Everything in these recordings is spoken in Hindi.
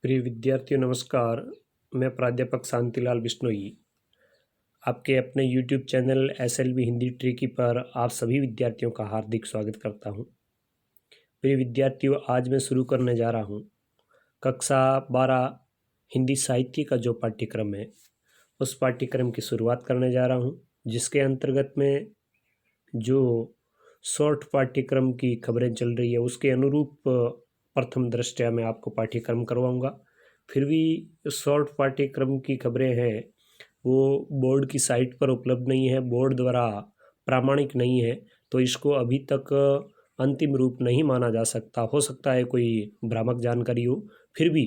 प्रिय विद्यार्थियों नमस्कार। मैं प्राध्यापक शांतिलाल बिश्नोई आपके अपने YouTube channel SLB Hindi tricky पर आप सभी विद्यार्थियों का हार्दिक स्वागत करता हूं। प्रिय विद्यार्थियों, आज मैं शुरू करने जा रहा हूं कक्षा 12 हिंदी साहित्य का जो पाठ्यक्रम है उस पाठ्यक्रम की शुरुआत करने जा रहा हूं, जिसके अंतर्गत में जो शॉर्ट पाठ्यक्रम की खबरें चल रही है उसके अनुरूप प्रथम दृष्टया मैं आपको पाठ्यक्रम करवाऊंगा। फिर भी शॉर्ट पाठ्यक्रम की खबरें हैं वो बोर्ड की साइट पर उपलब्ध नहीं है, बोर्ड द्वारा प्रामाणिक नहीं है, तो इसको अभी तक अंतिम रूप नहीं माना जा सकता। हो सकता है कोई भ्रामक जानकारी हो। फिर भी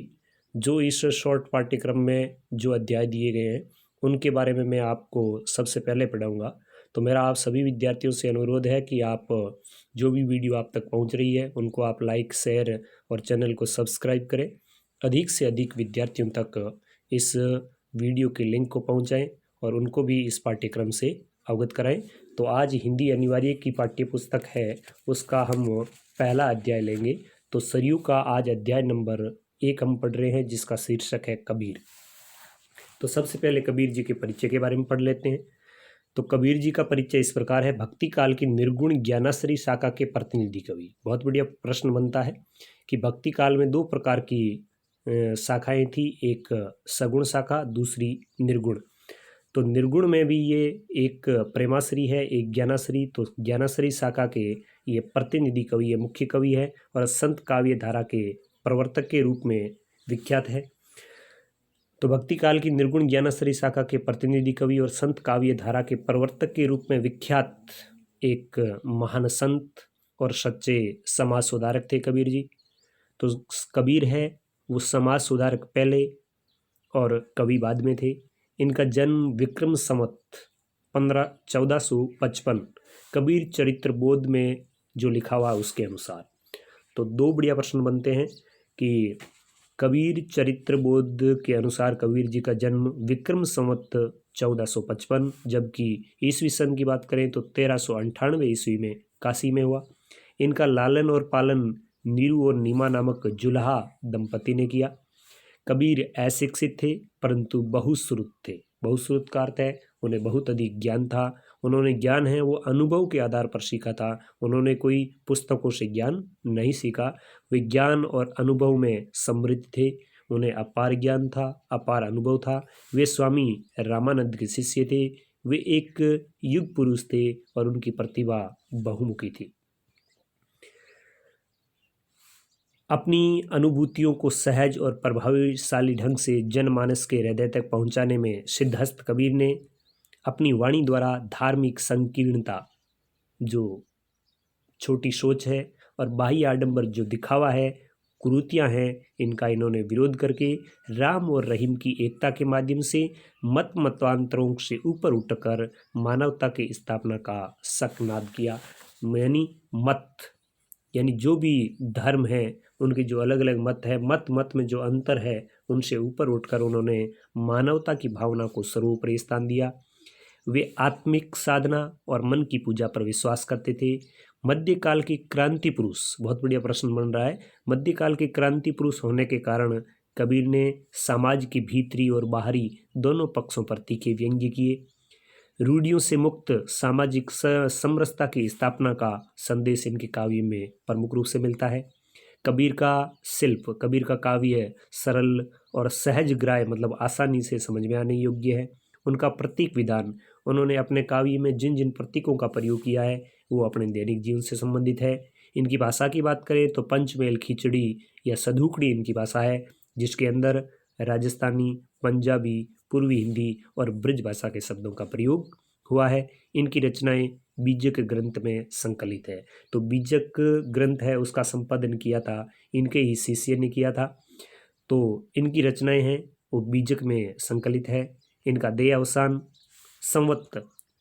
जो इस शॉर्ट पाठ्यक्रम में जो अध्याय दिए गए हैं उनके बारे में मैं आपको सबसे पहले पढ़ाऊँगा। तो मेरा आप सभी विद्यार्थियों से अनुरोध है कि आप जो भी वीडियो आप तक पहुंच रही है उनको आप लाइक, शेयर और चैनल को सब्सक्राइब करें। अधिक से अधिक विद्यार्थियों तक इस वीडियो के लिंक को पहुंचाएं और उनको भी इस पाठ्यक्रम से अवगत कराएं। तो आज हिंदी अनिवार्य की पाठ्य पुस्तक है, उसका हम पहला अध्याय लेंगे। तो सरयू का आज अध्याय नंबर 1 हम पढ़ रहे हैं, जिसका शीर्षक है कबीर। तो सबसे पहले कबीर जी के परिचय के बारे में पढ़ लेते हैं। तो कबीर जी का परिचय इस प्रकार है। भक्ति काल की निर्गुण ज्ञानाश्री शाखा के प्रतिनिधि कवि। बहुत बढ़िया प्रश्न बनता है कि भक्ति काल में दो प्रकार की शाखाएं थी, एक सगुण शाखा, दूसरी निर्गुण। तो निर्गुण में भी ये एक प्रेमाश्री है, एक ज्ञानाश्री। तो ज्ञानाश्री शाखा के ये प्रतिनिधि कवि है, मुख्य कवि है और संत काव्य धारा के प्रवर्तक के रूप में विख्यात है। तो भक्ति काल की निर्गुण ज्ञानाश्री शाखा के प्रतिनिधि कवि और संत काव्य धारा के प्रवर्तक के रूप में विख्यात एक महान संत और सच्चे समाज सुधारक थे कबीर जी। तो कबीर है वो समाज सुधारक पहले और कवि बाद में थे। इनका जन्म विक्रम संवत 1455 कबीर चरित्र बोध में जो लिखा हुआ उसके अनुसार। तो दो बढ़िया प्रश्न बनते हैं कि कबीर चरित्र बोध के अनुसार कबीर जी का जन्म विक्रम संवत 1455, जबकि ईसवी सन की बात करें तो 1398 ईस्वी में काशी में हुआ। इनका लालन और पालन नीरू और नीमा नामक जुल्हा दंपति ने किया। कबीर अशिक्षित थे परंतु बहुश्रुत थे। बहुश्रुत का अर्थ है उन्हें बहुत अधिक ज्ञान था। उन्होंने ज्ञान है वो अनुभव के आधार पर सीखा था। उन्होंने कोई पुस्तकों से ज्ञान नहीं सीखा। वे ज्ञान और अनुभव में समृद्ध थे। उन्हें अपार ज्ञान था, अपार अनुभव था। वे स्वामी रामानंद के शिष्य थे। वे एक युग पुरुष थे और उनकी प्रतिभा बहुमुखी थी। अपनी अनुभूतियों को सहज और प्रभावशाली ढंग से जनमानस के हृदय तक पहुंचाने में सिद्धहस्त कबीर ने अपनी वाणी द्वारा धार्मिक संकीर्णता, जो छोटी सोच है और बाह्य आडंबर जो दिखावा है, कुरीतियाँ हैं, इनका इन्होंने विरोध करके राम और रहीम की एकता के माध्यम से मतांतरों से ऊपर उठकर मानवता की स्थापना का शंखनाद किया। यानी जो भी धर्म है उनके जो अलग अलग मत है, मत में जो अंतर है उनसे ऊपर उठकर उन्होंने मानवता की भावना को सर्वोपरि स्थान दिया। वे आत्मिक साधना और मन की पूजा पर विश्वास करते थे। मध्यकाल के क्रांति पुरुष, बहुत बढ़िया प्रश्न बन रहा है। मध्यकाल के क्रांति पुरुष होने के कारण कबीर ने समाज के भीतरी और बाहरी दोनों पक्षों पर तीखे व्यंग्य किए। रूढ़ियों से मुक्त सामाजिक समरसता की स्थापना का संदेश इनके काव्य में प्रमुख रूप से मिलता है। कबीर का शिल्प, कबीर का काव्य सरल और सहज ग्राह्य, मतलब आसानी से समझ में आने योग्य है। उनका प्रतीक विधान, उन्होंने अपने काव्य में जिन जिन प्रतीकों का प्रयोग किया है वो अपने दैनिक जीवन से संबंधित है। इनकी भाषा की बात करें तो पंचमेल, खिचड़ी या सधुकड़ी इनकी भाषा है, जिसके अंदर राजस्थानी, पंजाबी, पूर्वी हिंदी और ब्रज भाषा के शब्दों का प्रयोग हुआ है। इनकी रचनाएं बीजक ग्रंथ में संकलित है। तो बीजक ग्रंथ है उसका संपादन किया था इनके ही शिष्य ने किया था। तो इनकी रचनाएं हैं वो बीजक में संकलित है। इनका देह अवसान संवत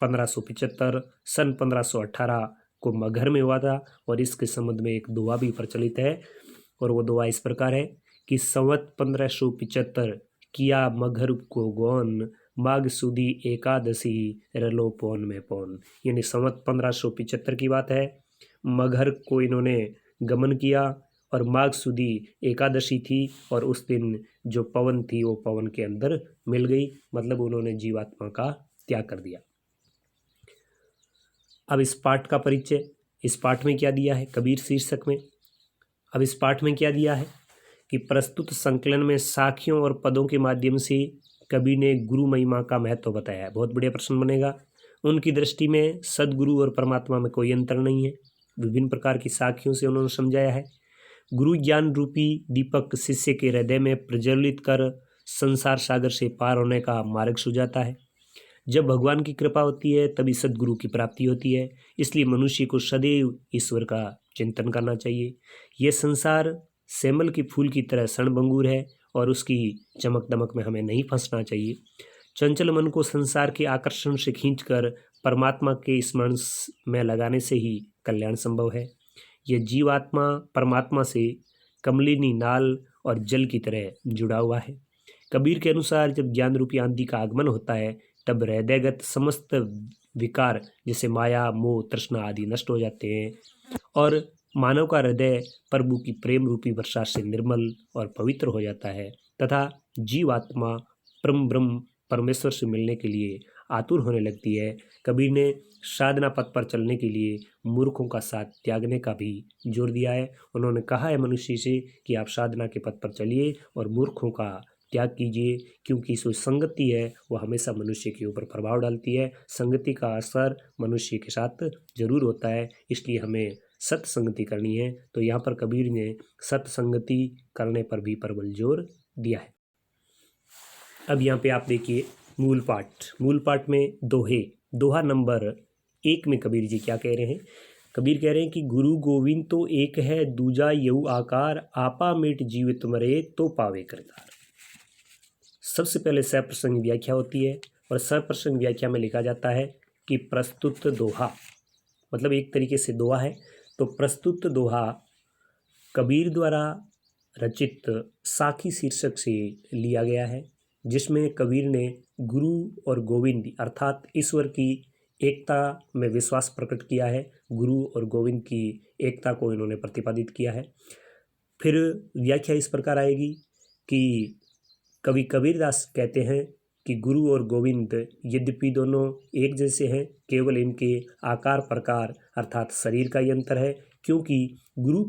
1575 सन 1518 को मगहर में हुआ था और इसके संबंध में एक दुआ भी प्रचलित है और वो दुआ इस प्रकार है कि संवत 1575 किया मगहर को गौन, माघ सुदी एकादशी रलो पौन में पौन। यानी संवत 1575 की बात है। मगहर को इन्होंने गमन किया और माघ सुदी एकादशी थी और उस दिन जो पवन थी वो पवन के अंदर मिल गई, मतलब उन्होंने जीवात्मा का त्याग कर दिया। अब इस पाठ का परिचय, इस पाठ में क्या दिया है कबीर शीर्षक में। अब इस पाठ में क्या दिया है कि प्रस्तुत संकलन में साखियों और पदों के माध्यम से कबीर ने गुरु महिमा का महत्व बताया है। बहुत बढ़िया प्रश्न बनेगा। उनकी दृष्टि में सदगुरु और परमात्मा में कोई अंतर नहीं है। विभिन्न प्रकार की साखियों से उन्होंने समझाया है। गुरु ज्ञान रूपी दीपक शिष्य के हृदय में प्रज्वलित कर संसार सागर से पार होने का मार्ग सुझाता है। जब भगवान की कृपा होती है तभी सदगुरु की प्राप्ति होती है। इसलिए मनुष्य को सदैव ईश्वर का चिंतन करना चाहिए। यह संसार सेमल के फूल की तरह क्षणभंगुर है और उसकी चमक दमक में हमें नहीं फंसना चाहिए। चंचल मन को संसार के आकर्षण से खींचकर परमात्मा के स्मरण में लगाने से ही कल्याण संभव है। यह जीवात्मा परमात्मा से कमलिनी नाल और जल की तरह जुड़ा हुआ है। कबीर के अनुसार जब ज्ञान रूपी आंधी का आगमन होता है तब हृदयगत समस्त विकार जैसे माया मोह तृष्णा आदि नष्ट हो जाते हैं और मानव का हृदय प्रभु की प्रेम रूपी वर्षा से निर्मल और पवित्र हो जाता है तथा जीवात्मा परम ब्रह्म परमेश्वर से मिलने के लिए आतुर होने लगती है। कबीर ने साधना पथ पर चलने के लिए मूर्खों का साथ त्यागने का भी जोर दिया है। उन्होंने कहा है मनुष्य से कि आप साधना के पथ पर चलिए और मूर्खों का त्याग कीजिए, क्योंकि जो संगति है वो हमेशा मनुष्य के ऊपर प्रभाव डालती है। संगति का असर मनुष्य के साथ जरूर होता है, इसलिए हमें सत्संगति करनी है। तो यहाँ पर कबीर ने सत्संगति करने पर भी प्रबल जोर दिया है। अब यहाँ पे आप देखिए मूल पाठ में दोहा नंबर 1 में कबीर जी क्या कह रहे हैं। कबीर कह रहे हैं कि गुरु गोविंद तो एक है, दूजा यऊ आकार, आपा मिट जीवित मरे तो पावे करतार। सबसे पहले सप्रसंग व्याख्या होती है और सप्रसंग व्याख्या में लिखा जाता है कि प्रस्तुत दोहा, मतलब एक तरीके से दोहा है। तो प्रस्तुत दोहा कबीर द्वारा रचित साखी शीर्षक से लिया गया है, जिसमें कबीर ने गुरु और गोविंद अर्थात ईश्वर की एकता में विश्वास प्रकट किया है। गुरु और गोविंद की एकता को इन्होंने प्रतिपादित किया है। फिर व्याख्या इस प्रकार आएगी कि कवि कबीरदास कहते हैं कि गुरु और गोविंद यद्यपि दोनों एक जैसे हैं, केवल इनके आकार प्रकार अर्थात शरीर का ही अंतर है, क्योंकि गुरु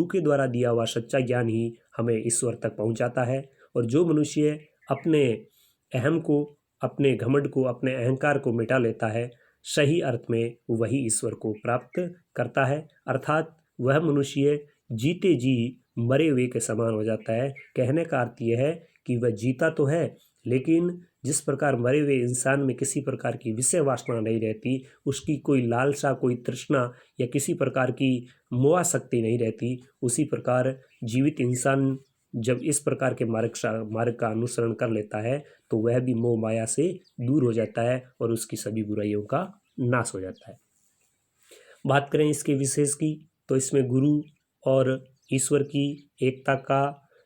के द्वारा दिया हुआ सच्चा ज्ञान ही हमें ईश्वर तक पहुंचाता है। और जो मनुष्य अपने अहम को, अपने घमंड को, अपने अहंकार को मिटा लेता है, सही अर्थ में वही ईश्वर को प्राप्त करता है। अर्थात वह मनुष्य जीते जी मरे हुए के समान हो जाता है। कहने का अर्थ यह है कि वह जीता तो है, लेकिन जिस प्रकार मरे हुए इंसान में किसी प्रकार की विषय वासना नहीं रहती, उसकी कोई लालसा, कोई तृष्णा या किसी प्रकार की मोहाशक्ति नहीं रहती, उसी प्रकार जीवित इंसान जब इस प्रकार के मार्ग का अनुसरण कर लेता है तो वह भी मोह माया से दूर हो जाता है और उसकी सभी बुराइयों का नाश हो जाता है। बात करें इसके विशेष की, तो इसमें गुरु और ईश्वर की एकता का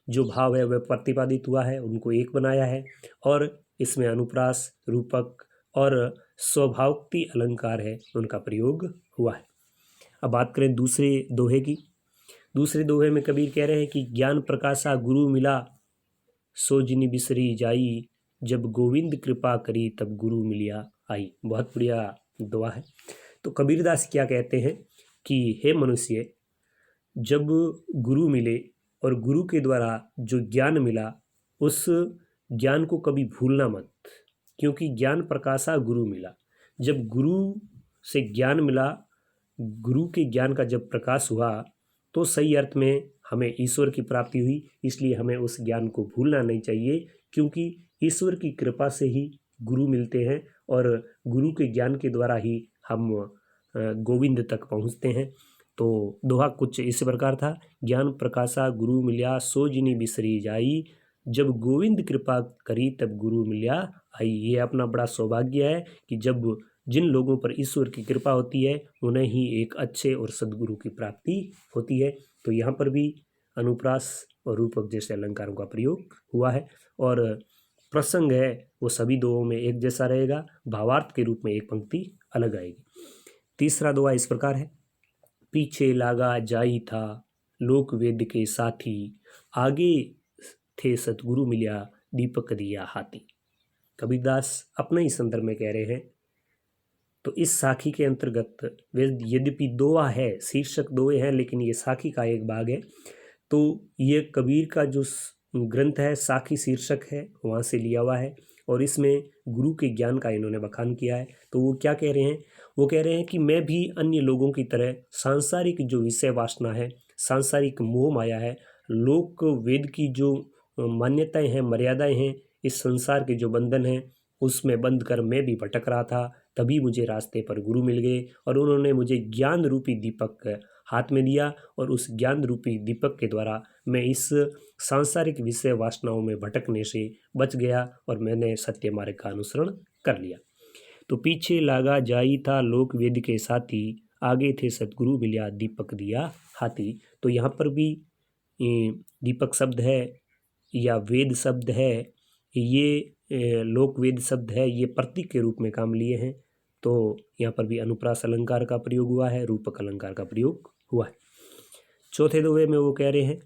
जो भाव है वह प्रतिपादित हुआ है, उनको एक बनाया है। और इसमें अनुप्रास, रूपक और स्वभावोक्ति अलंकार है, उनका प्रयोग हुआ है। अब बात करें दूसरे दोहे की। दूसरे दोहे में कबीर कह रहे हैं कि ज्ञान प्रकाशा गुरु मिला, सो जिनि बिसरी जाई, जब गोविंद कृपा करी तब गुरु मिलिया आई। बहुत बढ़िया दोहा है। तो कबीरदास क्या कहते हैं कि हे मनुष्य, जब गुरु मिले और गुरु के द्वारा जो ज्ञान मिला, उस ज्ञान को कभी भूलना मत, क्योंकि ज्ञान प्रकाशा गुरु मिला। जब गुरु से ज्ञान मिला, गुरु के ज्ञान का जब प्रकाश हुआ, तो सही अर्थ में हमें ईश्वर की प्राप्ति हुई। इसलिए हमें उस ज्ञान को भूलना नहीं चाहिए, क्योंकि ईश्वर की कृपा से ही गुरु मिलते हैं और गुरु के ज्ञान के द्वारा ही हम गोविंद तक पहुँचते हैं। तो दोहा कुछ इस प्रकार था, ज्ञान प्रकाशा गुरु मिल्या, सो जिनि बिसरी जाई, जब गोविंद कृपा करी तब गुरु मिल्या आई। ये अपना बड़ा सौभाग्य है कि जब जिन लोगों पर ईश्वर की कृपा होती है उन्हें ही एक अच्छे और सद्गुरु की प्राप्ति होती है। तो यहाँ पर भी अनुप्रास और रूपक जैसे अलंकारों का प्रयोग हुआ है और प्रसंग है वो सभी दोहों में एक जैसा रहेगा, भावार्थ के रूप में एक पंक्ति अलग आएगी। तीसरा दोहा इस प्रकार है, पीछे लागा जाई था, लोक वेद के साथी, आगे थे सतगुरु मिल्या दीपक दिया हाथी। कबीरदास अपने ही संदर्भ में कह रहे हैं। तो इस साखी के अंतर्गत वेद यद्यपि दोहा है, शीर्षक दोहे हैं, लेकिन ये साखी का एक भाग है। तो ये कबीर का जो ग्रंथ है साखी शीर्षक है, वहाँ से लिया हुआ है और इसमें गुरु के ज्ञान का इन्होंने बखान किया है। तो वो क्या कह रहे हैं? वो कह रहे हैं कि मैं भी अन्य लोगों की तरह सांसारिक जो विषय वासना है, सांसारिक मोह माया है, लोक वेद की जो मान्यताएं हैं, मर्यादाएं हैं, इस संसार के जो बंधन हैं, उसमें बंध कर मैं भी भटक रहा था। तभी मुझे रास्ते पर गुरु मिल गए और उन्होंने मुझे ज्ञान रूपी दीपक हाथ में दिया और उस ज्ञान रूपी दीपक के द्वारा मैं इस सांसारिक विषय वासनाओं में भटकने से बच गया और मैंने सत्य मार्ग का अनुसरण कर लिया। तो पीछे लागा जाई था लोक वेद के साथी, आगे थे सतगुरु मिल्या दीपक दिया हाथी। तो यहाँ पर भी दीपक शब्द है या वेद शब्द है, ये लोक वेद शब्द है, ये प्रतीक के रूप में काम लिए हैं। तो यहाँ पर भी अनुप्रास अलंकार का प्रयोग हुआ है, रूपक अलंकार का प्रयोग हुआ है। चौथे दोहे में वो कह रहे हैं,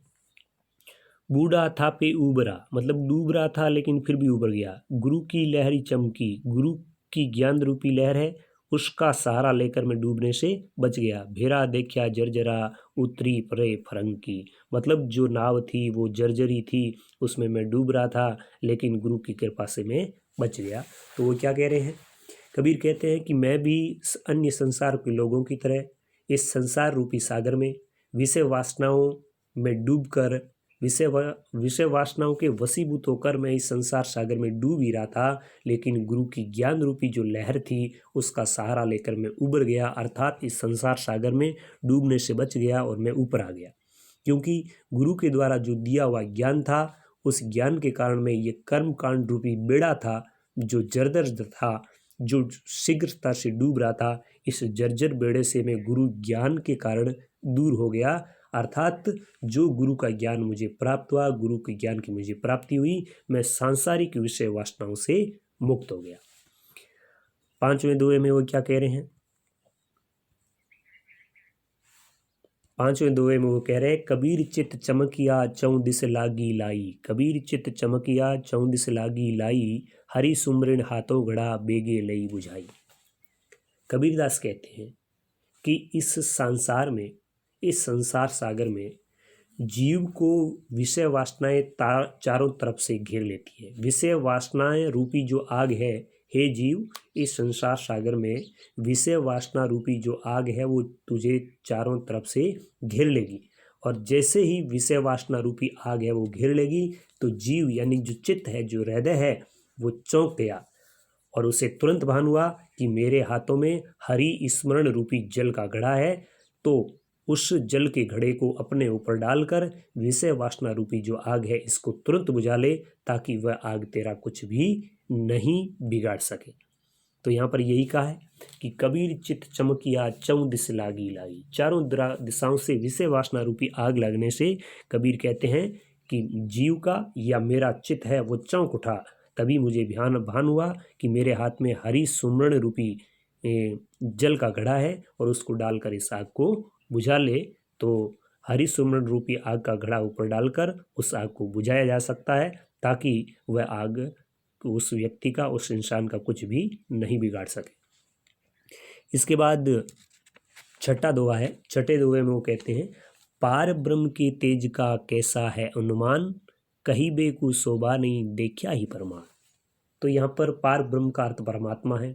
बूढ़ा था पे उबरा, मतलब डूब रहा था लेकिन फिर भी उबर गया। गुरु की लहरी चमकी, गुरु की ज्ञान रूपी लहर है, उसका सहारा लेकर मैं डूबने से बच गया। भेरा देखा जर्जरा, उतरी परे फरंकी, मतलब जो नाव थी वो जर्जरी थी, उसमें मैं डूब रहा था, लेकिन गुरु की कृपा से मैं बच गया। तो वो क्या कह रहे हैं? कबीर कहते हैं कि मैं भी अन्य संसार के लोगों की तरह इस संसार रूपी सागर में विषय वासनाओं में डूबकर विषय वासनाओं के वशीभूत होकर मैं इस संसार सागर में डूब ही रहा था, लेकिन गुरु की ज्ञान रूपी जो लहर थी उसका सहारा लेकर मैं उबर गया, अर्थात इस संसार सागर में डूबने से बच गया और मैं ऊपर आ गया। क्योंकि गुरु के द्वारा जो दिया हुआ ज्ञान था, उस ज्ञान के कारण में ये कर्म कांड रूपी बेड़ा था जो जर्जर था, जो शीघ्रता से डूब रहा था, इस जर्जर बेड़े से मैं गुरु ज्ञान के कारण दूर हो गया। अर्थात जो गुरु का ज्ञान मुझे प्राप्त हुआ, गुरु के ज्ञान की मुझे प्राप्ति हुई, मैं सांसारिक विषय वासनाओं से मुक्त हो गया। पांचवें दोहे में वो क्या कह रहे हैं? पांचवें दोहे में वो कह रहे हैं, कबीर चित चमकिया चौं दिस लागी लाई, कबीर चित चमकिया चौं दिस लागी लाई, हरि सुमरिन हाथों घड़ा बेगे लई बुझाई। कबीरदास कहते हैं कि इस संसार में, इस संसार सागर में जीव को विषय वासनाएं चारों तरफ से घेर लेती है। विषय वासनाएं रूपी जो आग है, हे जीव, इस संसार सागर में विषय वासना रूपी जो आग है वो तुझे चारों तरफ से घेर लेगी। और जैसे ही विषय वासना रूपी आग है वो घेर लेगी तो जीव यानी जो चित्त है, जो हृदय है, वो चौंक गया और उसे तुरंत भान हुआ कि मेरे हाथों में हरि स्मरण रूपी जल का घड़ा है। तो उस जल के घड़े को अपने ऊपर डालकर विषय वासना रूपी जो आग है इसको तुरंत बुझा ले, ताकि वह आग तेरा कुछ भी नहीं बिगाड़ सके। तो यहाँ पर यही कहा है कि कबीर चित चमकिया चौं दिस लागी लाई, चारों दिशाओं से विषय वासना रूपी आग लगने से कबीर कहते हैं कि जीव का या मेरा चित्त है वो चौंक उठा। तभी मुझे भान हुआ कि मेरे हाथ में हरि सुमरण रूपी जल का घड़ा है और उसको डालकर इस आग को बुझा ले। तो हरि सुमरण रूपी आग का घड़ा ऊपर डालकर उस आग को बुझाया जा सकता है, ताकि वह आग उस व्यक्ति का, उस इंसान का कुछ भी नहीं बिगाड़ सके। इसके बाद छठा दोहा है। छठे दोहे में वो कहते हैं, पार ब्रह्म के तेज का कैसा है अनुमान, कहीं बेकु शोभा नहीं देखा ही परमान। तो यहाँ पर पार ब्रह्म का अर्थ परमात्मा है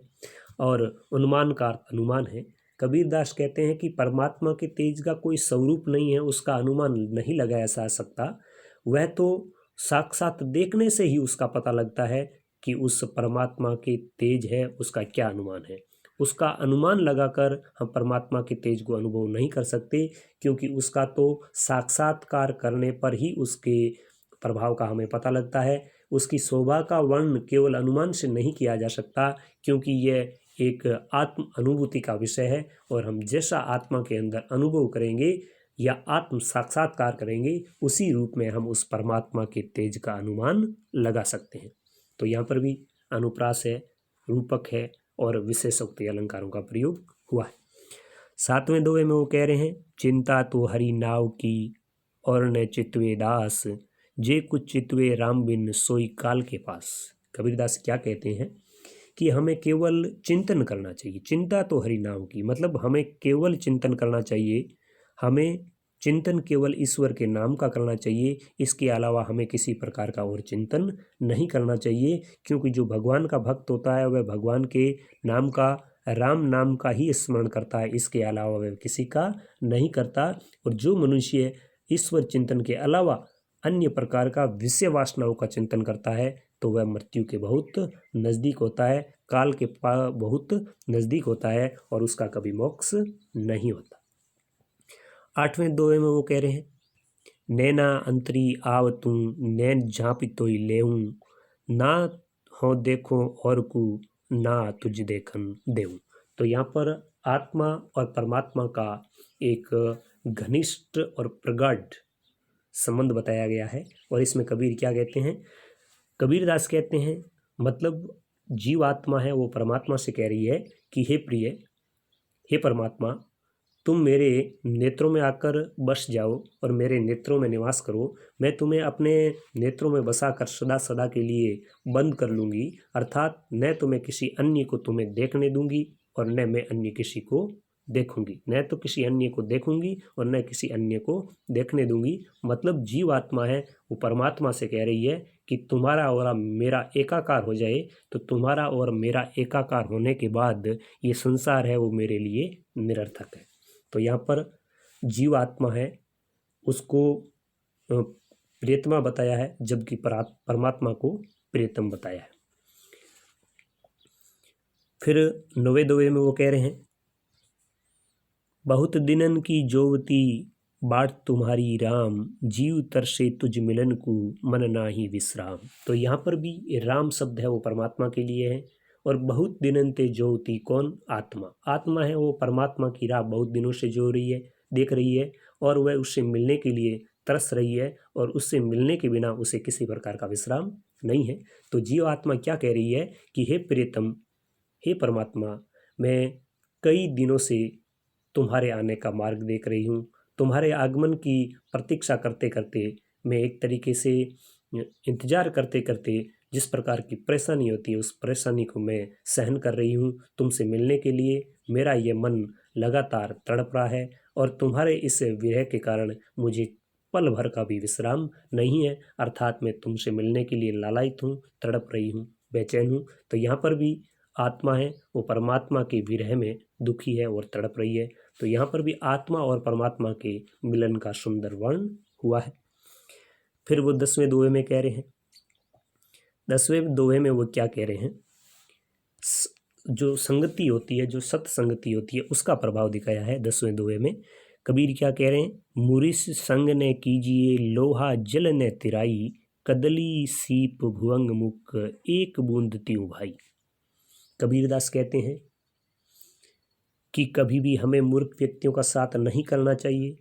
और अनुमान का अर्थ अनुमान है। कबीरदास कहते हैं कि परमात्मा के तेज का कोई स्वरूप नहीं है, उसका अनुमान नहीं लगाया जा सकता। वह तो साक्षात देखने से ही उसका पता लगता है कि उस परमात्मा के तेज है, उसका क्या अनुमान है। उसका अनुमान लगाकर हम परमात्मा के तेज को अनुभव नहीं कर सकते, क्योंकि उसका तो साक्षात्कार करने पर ही उसके प्रभाव का हमें पता लगता है। उसकी शोभा का वर्णन केवल अनुमान से नहीं किया जा सकता, क्योंकि यह एक आत्म अनुभूति का विषय है और हम जैसा आत्मा के अंदर अनुभव करेंगे या आत्म साक्षात्कार करेंगे, उसी रूप में हम उस परमात्मा के तेज का अनुमान लगा सकते हैं। तो यहाँ पर भी अनुप्रास है, रूपक है और विशेषोक्ति अलंकारों का प्रयोग हुआ है। सातवें दोहे में वो कह रहे हैं, चिंता तो हरि नाव की, और न चितवे दास, जे कुछ चितवे राम बिन सोई काल के पास। कबीरदास क्या कहते हैं कि हमें केवल चिंतन करना चाहिए। चिंता तो हरि नाम की, मतलब हमें केवल चिंतन करना चाहिए। हमें चिंतन केवल ईश्वर के नाम का करना चाहिए। इसके अलावा हमें किसी प्रकार का और चिंतन नहीं करना चाहिए, क्योंकि जो भगवान का भक्त होता है वह भगवान के नाम का, राम नाम का ही स्मरण करता है। इसके अलावा वह किसी का नहीं करता। और जो मनुष्य ईश्वर चिंतन के अलावा अन्य प्रकार का विषय वासनाओं का चिंतन करता है तो वह मृत्यु के बहुत नज़दीक होता है, काल के बहुत नज़दीक होता है और उसका कभी मोक्ष नहीं होता। 8वें दोहे में वो कह रहे हैं, नैना अंतरी आव तू नैन झाँपी तोई लेऊं, ना हो देखो और को ना तुझ देखन देऊं। तो यहाँ पर आत्मा और परमात्मा का एक घनिष्ठ और प्रगाढ़ संबंध बताया गया है। और इसमें कबीर क्या कहते हैं, कबीरदास कहते हैं, मतलब जीव आत्मा है वो परमात्मा से कह रही है कि हे प्रिय, हे परमात्मा, तुम मेरे नेत्रों में आकर बस जाओ और मेरे नेत्रों में निवास करो। मैं तुम्हें अपने नेत्रों में बसाकर सदा सदा के लिए बंद कर लूँगी, अर्थात न तुम्हें किसी अन्य को तुम्हें देखने दूंगी और न मैं अन्य किसी को देखूंगी। न तो किसी अन्य को देखूंगी और न किसी अन्य को देखने दूंगी। मतलब जीव आत्मा है वो परमात्मा से कह रही है कि तुम्हारा और मेरा एकाकार हो जाए, तो तुम्हारा और मेरा एकाकार होने के बाद ये संसार है वो मेरे लिए निरर्थक है। तो यहाँ पर जीव आत्मा है उसको प्रियतमा बताया है, जबकि परमात्मा को प्रियतम बताया है। फिर 9वें दोहे में वो कह रहे हैं, बहुत दिनन की जोवती बाट तुम्हारी राम, जीव तरसे तुझ मिलन को मन नाही विश्राम। तो यहाँ पर भी राम शब्द है वो परमात्मा के लिए है। और बहुत दिनन ते जोवती, कौन? आत्मा। आत्मा है वो परमात्मा की राह बहुत दिनों से जो रही है, देख रही है, और वह उससे मिलने के लिए तरस रही है, और उससे मिलने के बिना उसे किसी प्रकार का विश्राम नहीं है। तो जीव आत्मा क्या कह रही है कि हे प्रियतम, हे परमात्मा, मैं कई दिनों से तुम्हारे आने का मार्ग देख रही हूँ। तुम्हारे आगमन की प्रतीक्षा करते करते मैं एक तरीके से इंतजार करते करते जिस प्रकार की परेशानी होती है उस परेशानी को मैं सहन कर रही हूँ। तुमसे मिलने के लिए मेरा ये मन लगातार तड़प रहा है, और तुम्हारे इस विरह के कारण मुझे पल भर का भी विश्राम नहीं है, अर्थात मैं तुमसे मिलने के लिए लालायित हूँ, तड़प रही हूँ, बेचैन हूँ। तो यहाँ पर भी आत्मा है वो परमात्मा के विरह में दुखी है और तड़प रही है। तो यहाँ पर भी आत्मा और परमात्मा के मिलन का सुंदर वर्णन हुआ है। फिर वो 10वें दोहे में कह रहे हैं, 10वें दोहे में वो क्या कह रहे हैं, जो संगति होती है, जो सत्संगति होती है, उसका प्रभाव दिखाया है 10वें दोहे में। कबीर क्या कह रहे हैं, मुरिस संग ने कीजिए लोहा जल ने तिराई, कदली सीप भुवंग मुख एक बूंद त्यों भाई। कबीरदास कहते हैं कि कभी भी हमें मूर्ख व्यक्तियों का साथ नहीं करना चाहिए,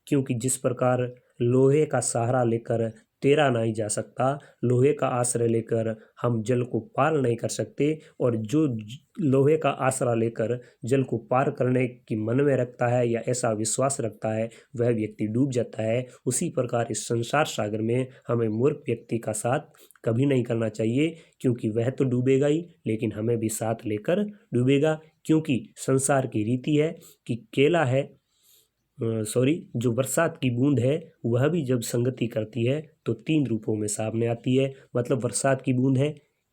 क्योंकि जिस प्रकार लोहे का सहारा लेकर तैरा नहीं जा सकता, लोहे का आश्रय लेकर हम जल को पार नहीं कर सकते, और जो लोहे का आसरा लेकर जल को पार करने की मन में रखता है या ऐसा विश्वास रखता है वह व्यक्ति डूब जाता है। उसी प्रकार इस संसार सागर में हमें मूर्ख व्यक्ति का साथ कभी नहीं करना चाहिए, क्योंकि वह तो डूबेगा ही लेकिन हमें भी साथ लेकर डूबेगा। क्योंकि संसार की रीति है कि केला है, जो बरसात की बूंद है वह भी जब संगति करती है तो 3 रूपों में सामने आती है। मतलब बरसात की बूंद है,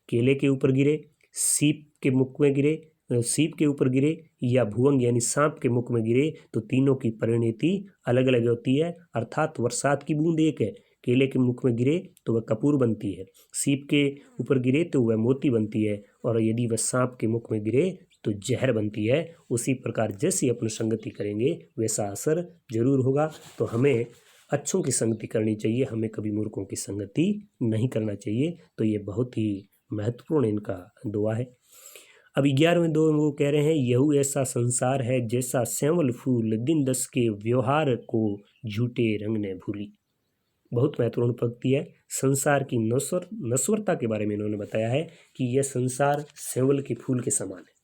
केले के ऊपर गिरे, सीप के मुख में गिरे, सीप के ऊपर गिरे या भुवंग यानी सांप के मुख में गिरे, तो तीनों की परिणति अलग अलग होती है। अर्थात बरसात की बूंद एक है, केले के मुख में गिरे तो वह कपूर बनती है, सीप के ऊपर गिरे तो वह मोती बनती है, और यदि वह सांप के मुख में गिरे तो जहर बनती है। उसी प्रकार जैसी अपनी संगति करेंगे वैसा असर जरूर होगा। तो हमें अच्छों की संगति करनी चाहिए, हमें कभी मूर्खों की संगति नहीं करना चाहिए। तो ये बहुत ही महत्वपूर्ण इनका दुआ है। अब 11वें दुआ में वो कह रहे हैं, यहू ऐसा संसार है जैसा श्यामल फूल, दिन दस के व्यवहार को झूठे रंग ने भूली। बहुत महत्वपूर्ण पंक्ति है। संसार की नश्वरता के बारे में इन्होंने बताया है कि यह संसार श्यामल के फूल के समान है।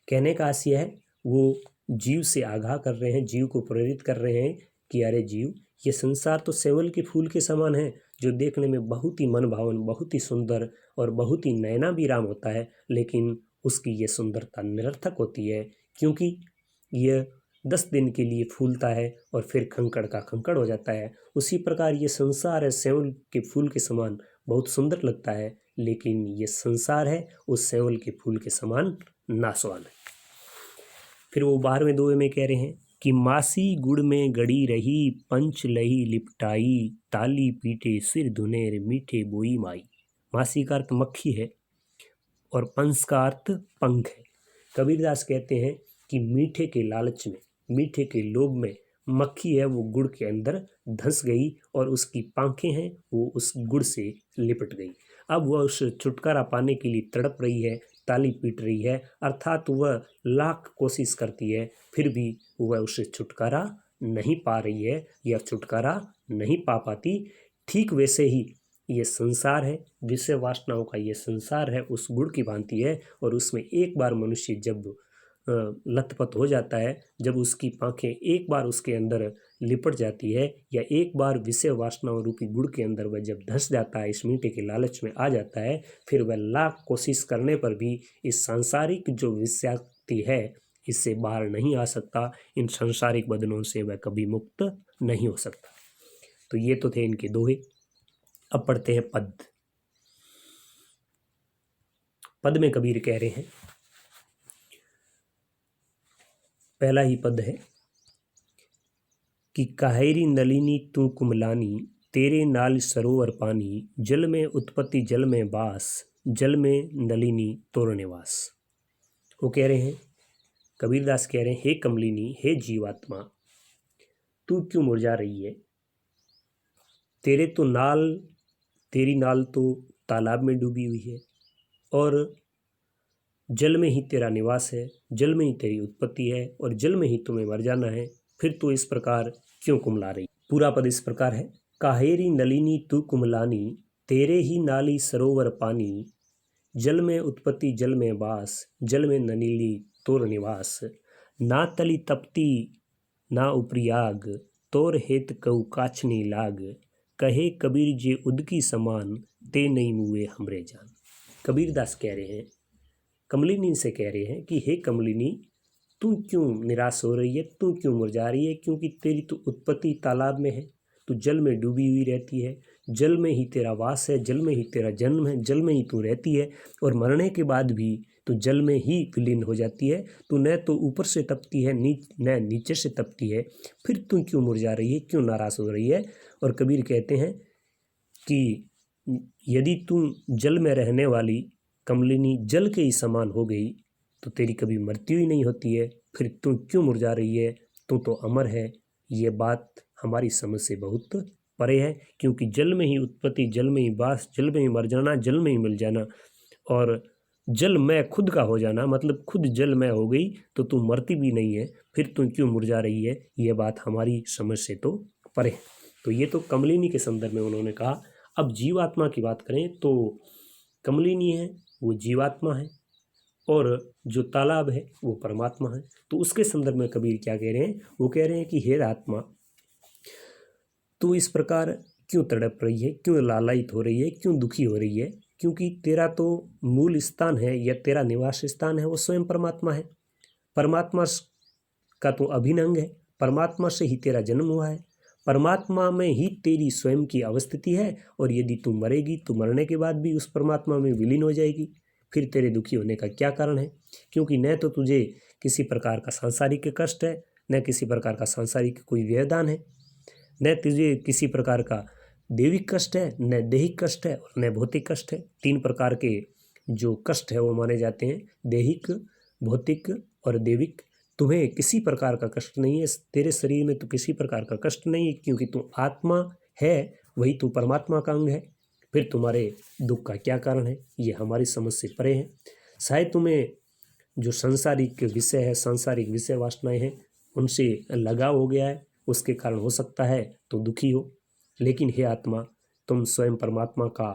कहने का आशय है वो जीव से आगाह कर रहे हैं, जीव को प्रेरित कर रहे हैं कि अरे जीव, ये संसार तो सेवल के फूल के समान है, जो देखने में बहुत ही मनभावन, बहुत ही सुंदर और बहुत ही नयनाभिराम होता है, लेकिन उसकी ये सुंदरता निरर्थक होती है, क्योंकि यह 10 दिन के लिए फूलता है और फिर कंकड़ का कंकड़ हो जाता है। उसी प्रकार ये संसार है, सेवल के फूल के समान बहुत सुंदर लगता है, लेकिन ये संसार है उस सेवल के फूल के समान नाशवान है। फिर वो 12वें दोहे में कह रहे हैं कि मासी गुड़ में गड़ी रही, पंच लही लिपटाई, ताली पीटे सिर धुनेर मीठे बोई माई। मासी का अर्थ मक्खी है और पंच का अर्थ पंख है। कबीरदास कहते हैं कि मीठे के लालच में, मीठे के लोभ में मक्खी है वो गुड़ के अंदर धंस गई और उसकी पांखें हैं वो उस गुड़ से लिपट गई। अब वह उस छुटकारा पाने के लिए तड़प रही है, ताली पीट रही है, अर्थात वह लाख कोशिश करती है, फिर भी वह उससे छुटकारा नहीं पा रही है या छुटकारा नहीं पा पाती। ठीक वैसे ही ये संसार है, विषय वासनाओं का ये संसार है, उस गुड़ की भांति है, और उसमें एक बार मनुष्य जब लथपथ हो जाता है, जब उसकी पांखें एक बार उसके अंदर लिपट जाती है, या एक बार विषय वासनाओं रूपी गुड़ के अंदर वह जब धंस जाता है, इस मीठे के लालच में आ जाता है, फिर वह लाख कोशिश करने पर भी इस सांसारिक जो विषयाक्ति है इससे बाहर नहीं आ सकता। इन सांसारिक बंधनों से वह कभी मुक्त नहीं हो सकता। तो ये तो थे इनके दोहे। अब पढ़ते हैं पद। पद में कबीर कह रहे हैं, पहला ही पद है कि काहेरी नलिनी तू कुमलानी, तेरे नाल सरोवर पानी, जल में उत्पत्ति जल में बास, जल में नलिनी तोर निवास। वो कह रहे हैं, कबीरदास कह रहे हैं, हे कमलिनी, हे जीवात्मा, तू क्यों मुरझा रही है? तेरी नाल तो तालाब में डूबी हुई है और जल में ही तेरा निवास है, जल में ही तेरी उत्पत्ति है और जल में ही तुम्हें मर जाना है, फिर तू इस प्रकार क्यों कुमला रही? पूरा पद इस प्रकार है, काहेरी नलिनी तू कुमलानी, तेरे ही नाली सरोवर पानी, जल में उत्पत्ति जल में बास, जल में ननीली तोर निवास, ना तली तपती ना उपरी आग, तोर हेत कऊ काछनी लाग, कहे कबीर जे उदकी समान, ते नहीं मुए हमरे जान। कबीरदास कह रहे हैं, कमलिनी से कह रहे हैं कि हे कमलिनी, तू क्यों निराश हो रही है, तू क्यों मुरझा रही है? क्योंकि तेरी तो उत्पत्ति तालाब में है, तू जल में डूबी हुई रहती है, जल में ही तेरा वास है, जल में ही तेरा जन्म है, जल में ही तू रहती है, और मरने के बाद भी तू जल में ही विलीन हो जाती है। तू न तो ऊपर से तपती है, न नीचे से तपती है, फिर तू क्यों मुरझा रही है, क्यों नाराज हो रही है? और कबीर कहते हैं कि यदि तू जल में रहने वाली कमलिनी जल के ही समान हो गई तो तेरी कभी मृत्यु ही नहीं होती है, फिर तू क्यों मुरझा रही है? तू तो अमर है। ये बात हमारी समझ से बहुत परे है, क्योंकि जल में ही उत्पत्ति, जल में ही वास, जल में ही मर जाना, जल में ही मिल जाना, और जल मैं खुद का हो जाना, मतलब खुद जल मैं हो गई तो तू मरती भी नहीं है, फिर तू क्यों मुरझा रही है? ये बात हमारी समझ से तो परे है। तो ये तो कमलिनी के संदर्भ में उन्होंने कहा। अब जीवात्मा की बात करें तो कमलिनी है वो जीवात्मा है और जो तालाब है वो परमात्मा है। तो उसके संदर्भ में कबीर क्या कह रहे हैं? वो कह रहे हैं कि हे आत्मा, तू इस प्रकार क्यों तड़प रही है, क्यों लालायित हो रही है, क्यों दुखी हो रही है? क्योंकि तेरा तो मूल स्थान है या तेरा निवास स्थान है वो स्वयं परमात्मा है। परमात्मा का तो अभिन्न अंग है, परमात्मा से ही तेरा जन्म हुआ है, परमात्मा में ही तेरी स्वयं की अवस्थिति है, और यदि तू मरेगी तो मरने के बाद भी उस परमात्मा में विलीन हो जाएगी। फिर तेरे दुखी होने का क्या कारण है? क्योंकि न तो तुझे किसी प्रकार का सांसारिक कष्ट है, न किसी प्रकार का सांसारिक कोई व्यवधान है, न तुझे किसी प्रकार का दैविक कष्ट है, न दैहिक कष्ट है और न भौतिक कष्ट है। 3 प्रकार के जो कष्ट है वो माने जाते हैं, दैहिक, भौतिक और दैविक। तुम्हें किसी प्रकार का कष्ट नहीं है, तेरे शरीर में तो किसी प्रकार का कष्ट नहीं है, क्योंकि तू आत्मा है, वही तू परमात्मा का अंग है। फिर तुम्हारे दुख का क्या कारण है? ये हमारी समझ से परे है। शायद तुम्हें जो सांसारिक विषय है, सांसारिक विषय वासनाएं हैं, उनसे लगाव हो गया है, उसके कारण हो सकता है तो दुखी हो, लेकिन हे आत्मा, तुम स्वयं परमात्मा का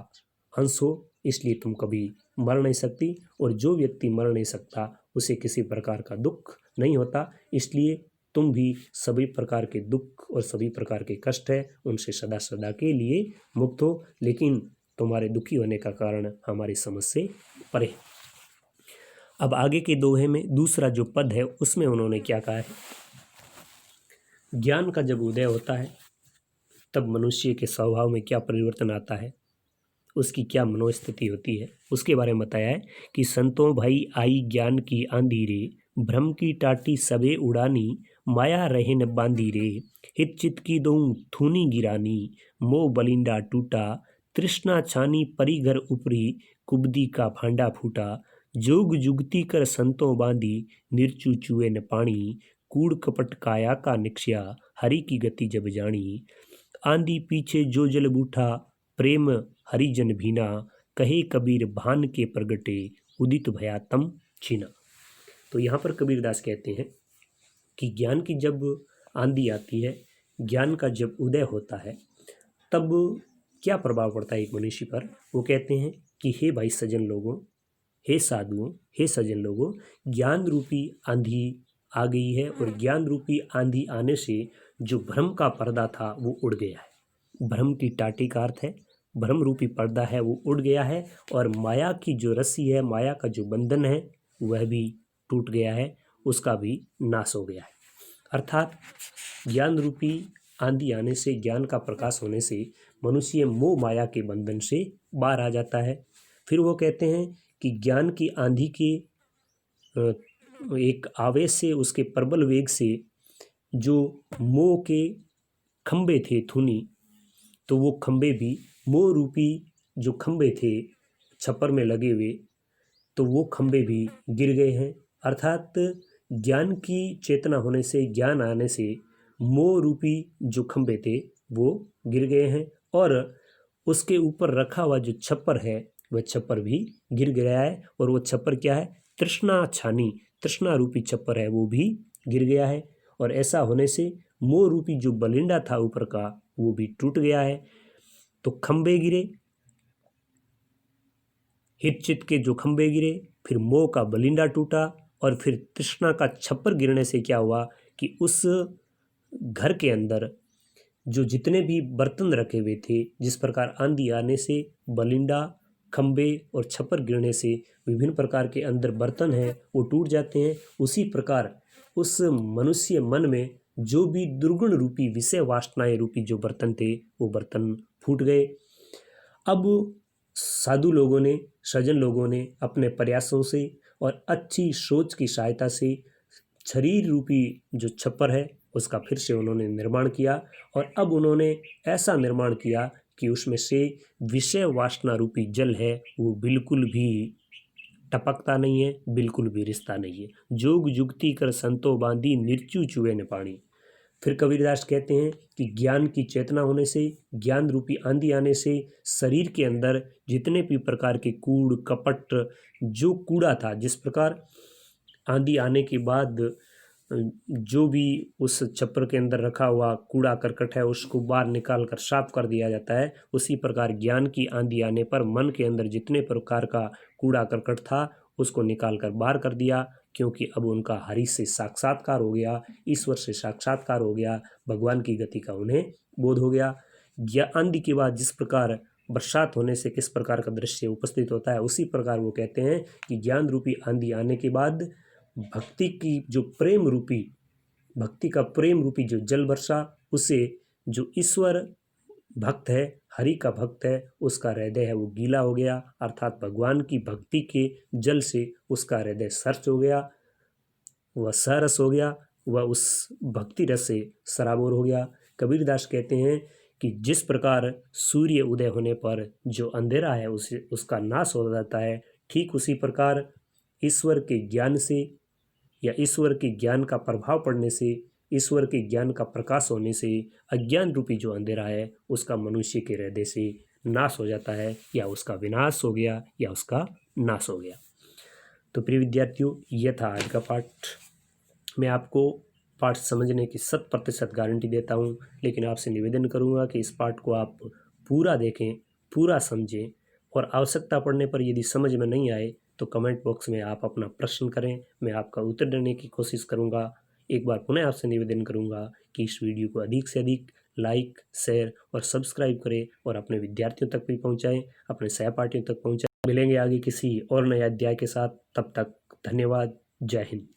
अंश हो, इसलिए तुम कभी मर नहीं सकती, और जो व्यक्ति मर नहीं सकता उसे किसी प्रकार का दुख नहीं होता, इसलिए तुम भी सभी प्रकार के दुख और सभी प्रकार के कष्ट है उनसे सदा सदा के लिए मुक्त हो, लेकिन तुम्हारे दुखी होने का कारण हमारी समझ से परे। अब आगे के दोहे में दूसरा जो पद है उसमें उन्होंने क्या कहा है, ज्ञान का जब उदय होता है तब मनुष्य के स्वभाव में क्या परिवर्तन आता है, उसकी क्या मनोस्थिति होती है, उसके बारे में बताया है कि संतों भाई आई ज्ञान की आंधी रे, भ्रम की टाटी सबे उड़ानी, माया रहे न बांधी रे, हित चित की दों थूनी गिरानी, मोह बलिंडा टूटा, तृष्णा छानी परी घर उपरी, कुबदी का भांडा फूटा, जोग जुगती कर संतों बांधी, निर्चू चुए न पानी, कूड़ कपट काया का निक्ष्या, हरि की गति जब जानी, आंधी पीछे जो जल बूठा, प्रेम हरिजन भीना, कहे कबीर भान के प्रगटे, उदित भया तम छीना। तो यहाँ पर कबीरदास कहते हैं कि ज्ञान की जब आंधी आती है, ज्ञान का जब उदय होता है, तब क्या प्रभाव पड़ता है एक मनुष्य पर। वो कहते हैं कि हे भाई सज्जन लोगों, हे साधुओं, हे सज्जन लोगों, ज्ञान रूपी आंधी आ गई है और ज्ञान रूपी आंधी आने से जो भ्रम का पर्दा था वो उड़ गया है। भ्रम की टाटी का अर्थ है भ्रम रूपी पर्दा है वो उड़ गया है, और माया की जो रस्सी है, माया का जो बंधन है वह भी टूट गया है, उसका भी नाश हो गया है। अर्थात ज्ञान रूपी आंधी आने से, ज्ञान का प्रकाश होने से मनुष्य मोह माया के बंधन से बाहर आ जाता है। फिर वो कहते हैं कि ज्ञान की आंधी के एक आवेश से, उसके प्रबल वेग से जो मोह के खंबे थे थुनी, तो वो खंबे भी मोह रूपी जो खंबे थे छप्पर में लगे हुए, तो वो खंबे भी गिर गए हैं। अर्थात ज्ञान की चेतना होने से, ज्ञान आने से मोह रूपी जो खंबे थे वो गिर गए हैं, और उसके ऊपर रखा हुआ जो छप्पर है वह छप्पर भी गिर गया है। और वो छप्पर क्या है, तृष्णा छानी, तृष्णा रूपी छप्पर है वो भी गिर गया है। और ऐसा होने से मोह रूपी जो बलिंडा था ऊपर का वो भी टूट गया है। तो खंबे गिरे, हित चित के जो खंबे गिरे, फिर मोह का बलिंडा टूटा, और फिर तृष्णा का छप्पर गिरने से क्या हुआ कि उस घर के अंदर जो जितने भी बर्तन रखे हुए थे, जिस प्रकार आंधी आने से बलिंडा, खंबे और छप्पर गिरने से विभिन्न प्रकार के अंदर बर्तन हैं वो टूट जाते हैं, उसी प्रकार उस मनुष्य मन में जो भी दुर्गुण रूपी विषय वासनाएं रूपी जो बर्तन थे वो बर्तन फूट गए। अब साधु लोगों ने, सज्जन लोगों ने अपने प्रयासों से और अच्छी सोच की सहायता से शरीर रूपी जो छप्पर है उसका फिर से उन्होंने निर्माण किया, और अब उन्होंने ऐसा निर्माण किया कि उसमें से विषय वासना रूपी जल है वो बिल्कुल भी टपकता नहीं है, बिल्कुल भी रिश्ता नहीं है। जोग जुगती कर संतो बांधी, निर्चू चुए न पानी। फिर कबीरदास कहते हैं कि ज्ञान की चेतना होने से, ज्ञान रूपी आंधी आने से शरीर के अंदर जितने भी प्रकार के कूड़ कपट, जो कूड़ा था, जिस प्रकार आंधी आने के बाद जो भी उस छप्पर के अंदर रखा हुआ कूड़ा करकट है उसको बाहर निकाल कर साफ कर दिया जाता है, उसी प्रकार ज्ञान की आंधी आने पर मन के अंदर जितने प्रकार का कूड़ा करकट था उसको निकाल कर बाहर कर दिया, क्योंकि अब उनका हरि से साक्षात्कार हो गया, ईश्वर से साक्षात्कार हो गया, भगवान की गति का उन्हें बोध हो गया। आंधी के बाद जिस प्रकार बरसात होने से किस प्रकार का दृश्य उपस्थित होता है, उसी प्रकार वो कहते हैं कि ज्ञान रूपी आंधी आने के बाद भक्ति की जो प्रेम रूपी, भक्ति का प्रेम रूपी जो जल वर्षा, उसे जो ईश्वर भक्त है, हरि का भक्त है, उसका हृदय है वो गीला हो गया, अर्थात भगवान की भक्ति के जल से उसका हृदय सर्च हो गया, वह सरस हो गया, वह उस भक्ति रस से सराबोर हो गया। कबीरदास कहते हैं कि जिस प्रकार सूर्य उदय होने पर जो अंधेरा है उसे उसका नाश हो जाता है, ठीक उसी प्रकार ईश्वर के ज्ञान से या ईश्वर के ज्ञान का प्रभाव पड़ने से, ईश्वर के ज्ञान का प्रकाश होने से अज्ञान रूपी जो अंधेरा है उसका मनुष्य के हृदय से नाश हो जाता है, या उसका विनाश हो गया या उसका नाश हो गया। तो प्रिय विद्यार्थियों, यह था आज का पाठ। मैं आपको पाठ समझने की 100% गारंटी देता हूँ, लेकिन आपसे निवेदन करूँगा कि इस पाठ को आप पूरा देखें, पूरा समझें, और आवश्यकता पड़ने पर यदि समझ में नहीं आए तो कमेंट बॉक्स में आप अपना प्रश्न करें, मैं आपका उत्तर देने की कोशिश करूँगा। एक बार पुनः आपसे निवेदन करूंगा कि इस वीडियो को अधिक से अधिक लाइक, शेयर और सब्सक्राइब करें और अपने विद्यार्थियों तक भी पहुंचाएं, अपने सहपाठियों तक पहुंचाएं। मिलेंगे आगे किसी और नए अध्याय के साथ, तब तक धन्यवाद। जय हिंद।